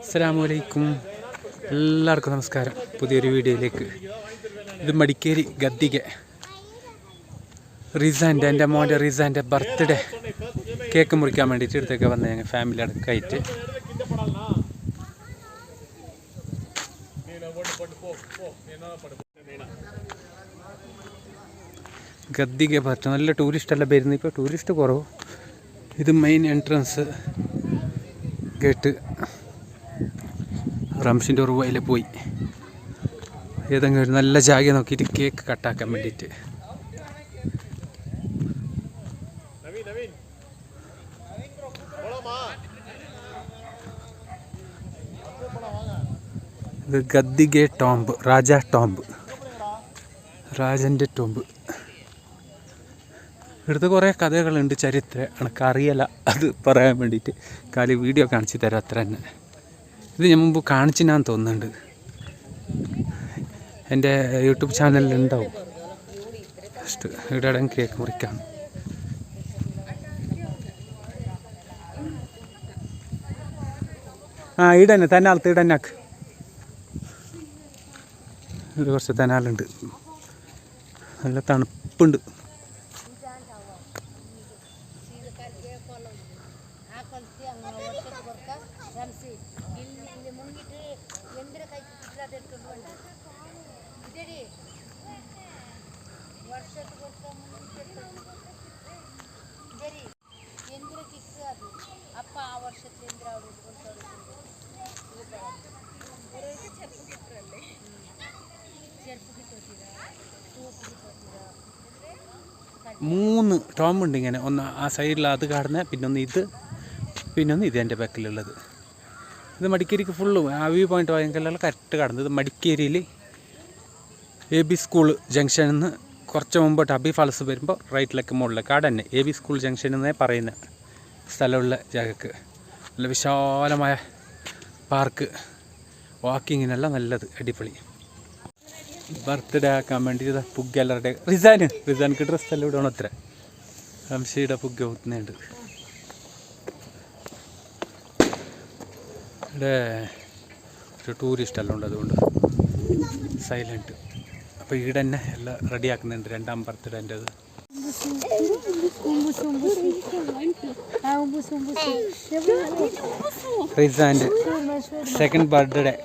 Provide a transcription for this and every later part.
അസ്സലാമു എല്ലാവർക്കും നമസ്കാരം. പുതിയൊരു വീഡിയോയിലേക്ക്. ഇത് മടിക്കേരി ഗദ്ദിക റിസാൻ്റെ എൻ്റെ മോൻ്റെ റിസാൻ്റെ ബർത്ത്ഡേ കേക്ക് മുറിക്കാൻ വേണ്ടിയിട്ട് ഇടത്തേക്ക് വന്ന ഞങ്ങൾ ഫാമിലി അടക്കമായിട്ട്. ഗദ്ദിക പറ്റും നല്ല ടൂറിസ്റ്റെല്ലാം വരുന്നത്. ഇപ്പോൾ ടൂറിസ്റ്റ് കുറവ്. ഇത് മെയിൻ എൻട്രൻസ് ഗേറ്റ്. റംസിൻ്റെ ഉറുവയിൽ പോയി ഏതെങ്കിലും ഒരു നല്ല ജാഗ നോക്കിയിട്ട് കേക്ക് കട്ടാക്കാൻ വേണ്ടിയിട്ട്. ഇത് ഗദ്ദിക ടോംബ്, രാജൻ്റെ ടോംബ്. ഇവിടുത്തെ കുറേ കഥകളുണ്ട്, ചരിത്രം എനിക്കറിയില്ല, അത് പറയാൻ വേണ്ടിയിട്ട് കാലി വീഡിയോ കാണിച്ചു തരാം അത്ര തന്നെ. ഇത് ഞാൻ മുമ്പ് കാണിച്ചിനാന്ന് തോന്നുന്നുണ്ട്, എൻ്റെ യൂട്യൂബ് ചാനലിൽ ഉണ്ടാവും. ഫസ്റ്റ് ഇവിടെ കേക്ക് മുറിക്കാം. ഇടന്നെ തന്നാളത്ത് ഇടന്നാക്ക്. ഇത് കുറച്ച് തനാലുണ്ട്, നല്ല തണുപ്പുണ്ട്. മൂന്ന് ടോമുണ്ട് ഇങ്ങനെ. ഒന്ന് ആ സൈഡിൽ അത് കാണുന്ന, പിന്നൊന്ന് ഇത് എൻ്റെ ബാക്കിലുള്ളത്. ഇത് മടിക്കേരിക്ക് ഫുള്ളും ആ വ്യൂ പോയിൻ്റ് ഭയങ്കര കറക്റ്റ് കാണുന്നത്. ഇത് മടിക്കേരിയിൽ AB സ്കൂൾ ജംഗ്ഷനിൽ നിന്ന് കുറച്ച് മുമ്പോട്ട് അബി ഫാൾസ് വരുമ്പോൾ റൈറ്റിലേക്ക് മുകളിലേക്ക് അവിടെ തന്നെ AB സ്കൂൾ ജംഗ്ഷൻ എന്നേ പറയുന്ന സ്ഥലമുള്ള ജാഗക്ക് നല്ല വിശാലമായ പാർക്ക്, വാക്കിങ്ങിനെല്ലാം നല്ലത്, അടിപൊളി. ബർത്ത്ഡേ ആക്കാൻ വേണ്ടി പുഗ്ഗെല്ലാവരുടെ റിസാൻക്ക് ഡ്രസ്സെല്ലാം ഇടണം അത്ര. റംഷിയുടെ പുഗ്ഗ ഊത്തുന്നുണ്ട്. ഇവിടെ ഒരു ടൂറിസ്റ്റ് എല്ലാം ഉണ്ട്, അതുകൊണ്ട് സൈലൻറ്റ്. അപ്പോൾ ഇവിടെ തന്നെ എല്ലാം റെഡിയാക്കുന്നുണ്ട്. രണ്ടാം ബർത്ത്ഡേൻ്റെത്. റിസാൻ്റെ സെക്കൻഡ് ബർത്ത്ഡേ.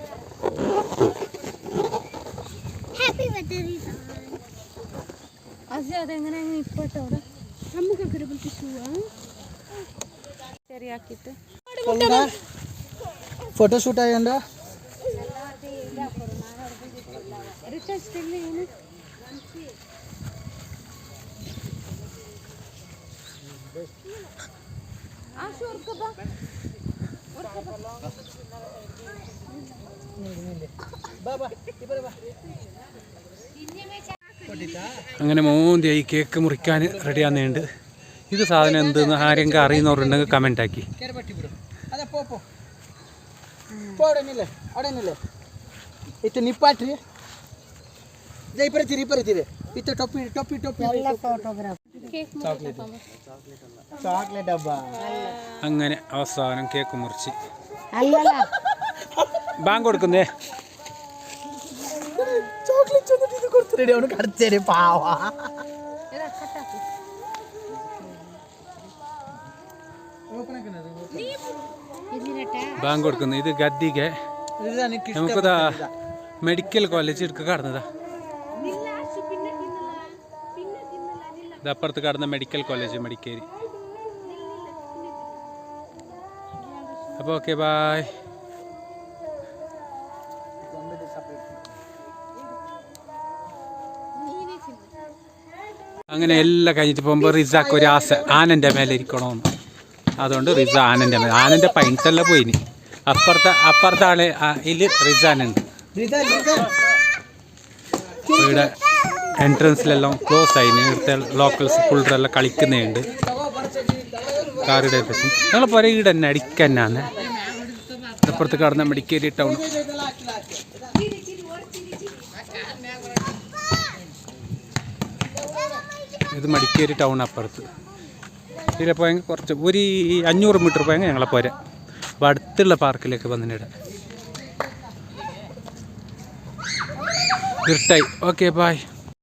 ഫോട്ടോഷൂട്ട് ആയണ്ട അങ്ങനെ മോന്തിയായി കേക്ക് മുറിക്കാൻ റെഡിയാകുന്നുണ്ട്. ഇത് സാധനം എന്തെന്ന് ആരെങ്കിലും അറിയുന്നവരുണ്ടെങ്കിൽ കമൻ്റ് ആക്കി. അങ്ങനെ അവസാനം കേക്ക് മുറിച്ച് ബാങ്ക് കൊടുക്കുന്നേ. ബാങ്ക് കൊടുക്കുന്നു. ഇത് ഗദ്ദിക. നമുക്കിതാ മെഡിക്കൽ കോളേജ് എടുക്ക കടന്നതാ. ഇതപ്പുറത്ത് കടന്ന മെഡിക്കൽ കോളേജ് മടിക്കേരി. അപ്പോൾ ഓക്കെ, ബായ്. അങ്ങനെ എല്ലാം കഴിഞ്ഞിട്ട് പോകുമ്പോൾ റിസാക്ക് ഒരു ആനൻ്റെ മേലെ ഇരിക്കണമെന്ന്. അതുകൊണ്ട് റിസ ആനൻ്റെ മേലെ, ആനൻ്റെ പൈൻറ്റെല്ലാം പോയിന്. അപ്പുറത്തെ ആളെ ഇതിൽ റിസാനുണ്ട്. ഇവിടെ എൻട്രൻസിലെല്ലാം ക്ലോസ് ആയിന്. ഇവിടുത്തെ ലോക്കൽസ് പിള്ളേരെല്ലാം കളിക്കുന്നുണ്ട്. കാറിടെ പറ്റി ഞങ്ങൾ പോരെ ഇവിടെ തന്നെ അടിക്കന്നാണ്. അപ്പുറത്ത് കടന്ന മടിക്കേരി ടൗൺ. ഇത് മടിക്കേരി ടൗൺ അപ്പുറത്ത്. ഇതിലെ പോയെങ്കിൽ കുറച്ച് ഒരു 500 മീറ്റർ പോയെങ്കിൽ ഞങ്ങളെ പോരെ. അപ്പോൾ അടുത്തുള്ള പാർക്കിലേക്ക് വന്നിട്ട് ഇരുട്ടായി. Okay bye.